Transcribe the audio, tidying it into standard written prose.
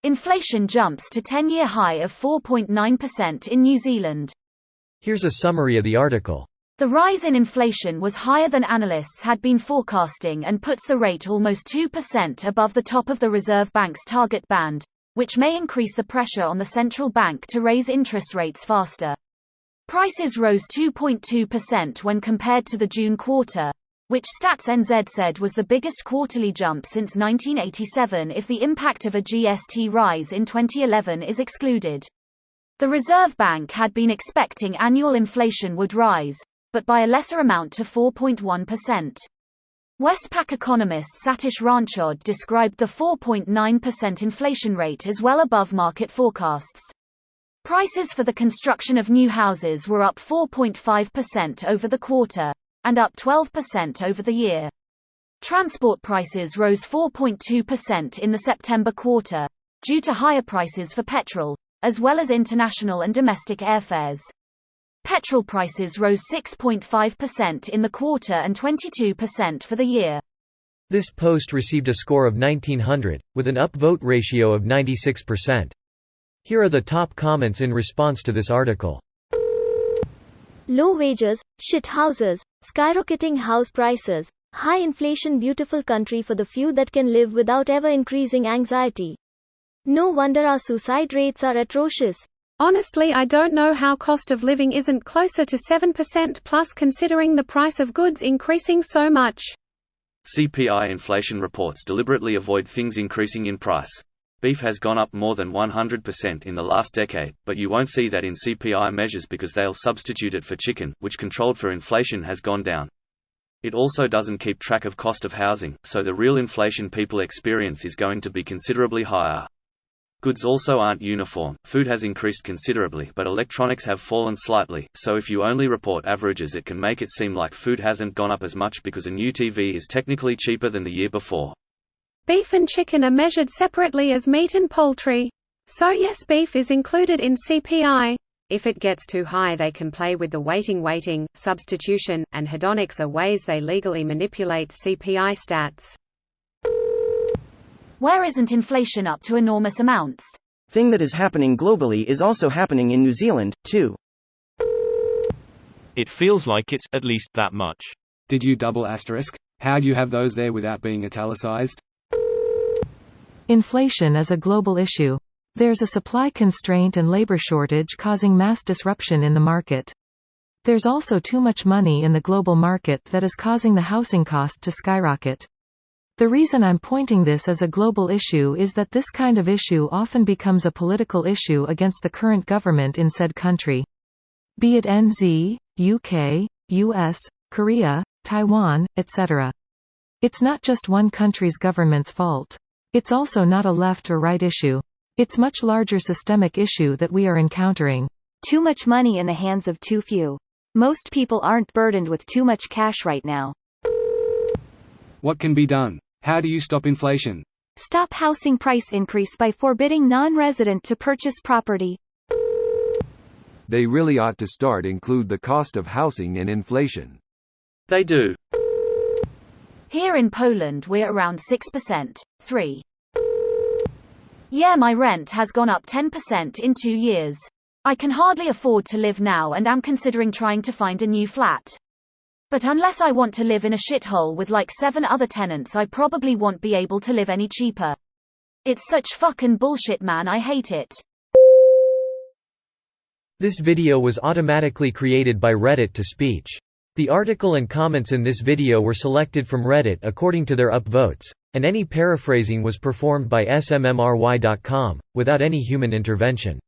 Inflation jumps to 10-year high of 4.9% in New Zealand. Here's a summary of the article. The rise in inflation was higher than analysts had been forecasting and puts the rate almost 2% above the top of the Reserve Bank's target band, which may increase the pressure on the central bank to raise interest rates faster. Prices rose 2.2% when compared to the June quarter, which Stats NZ said was the biggest quarterly jump since 1987 if the impact of a GST rise in 2011 is excluded. The Reserve Bank had been expecting annual inflation would rise, but by a lesser amount to 4.1%. Westpac economist Satish Ranchod described the 4.9% inflation rate as well above market forecasts. Prices for the construction of new houses were up 4.5% over the quarter, and up 12% over the year. Transport prices rose 4.2% in the September quarter, due to higher prices for petrol, as well as international and domestic airfares. Petrol prices rose 6.5% in the quarter and 22% for the year. This post received a score of 1900, with an upvote ratio of 96%. Here are the top comments in response to this article. Low wages, shit houses, skyrocketing house prices, high inflation, beautiful country for the few that can live without ever increasing anxiety. No wonder our suicide rates are atrocious. Honestly, I don't know how cost of living isn't closer to 7% plus considering the price of goods increasing so much. CPI inflation reports deliberately avoid things increasing in price. Beef has gone up more than 100% in the last decade, but you won't see that in CPI measures because they'll substitute it for chicken, which controlled for inflation has gone down. It also doesn't keep track of cost of housing, so the real inflation people experience is going to be considerably higher. Goods also aren't uniform. Food has increased considerably, but electronics have fallen slightly, so if you only report averages it can make it seem like food hasn't gone up as much because a new TV is technically cheaper than the year before. Beef and chicken are measured separately as meat and poultry. So yes, beef is included in CPI. If it gets too high they can play with the weighting, substitution, and hedonics are ways they legally manipulate CPI stats. Where isn't inflation up to enormous amounts? Thing that is happening globally is also happening in New Zealand, too. It feels like it's at least that much. Did you double asterisk? How'd you have those there without being italicized? Inflation is a global issue. There's a supply constraint and labor shortage causing mass disruption in the market. There's also too much money in the global market that is causing the housing cost to skyrocket. The reason I'm pointing this as a global issue is that this kind of issue often becomes a political issue against the current government in said country. Be it NZ, UK, US, Korea, Taiwan, etc. It's not just one country's government's fault. It's also not a left or right issue. It's much larger systemic issue that we are encountering. Too much money in the hands of too few. Most people aren't burdened with too much cash right now. What can be done? How do you stop inflation? Stop housing price increase by forbidding non-resident to purchase property. They really ought to start include the cost of housing and inflation. They do. Here in Poland we're around 6%, 3. Yeah, my rent has gone up 10% in 2 years. I can hardly afford to live now and am considering trying to find a new flat. But unless I want to live in a shithole with like 7 other tenants I probably won't be able to live any cheaper. It's such fucking bullshit, man, I hate it. This video was automatically created by Reddit to speech. The article and comments in this video were selected from Reddit according to their upvotes, and any paraphrasing was performed by smmry.com, without any human intervention.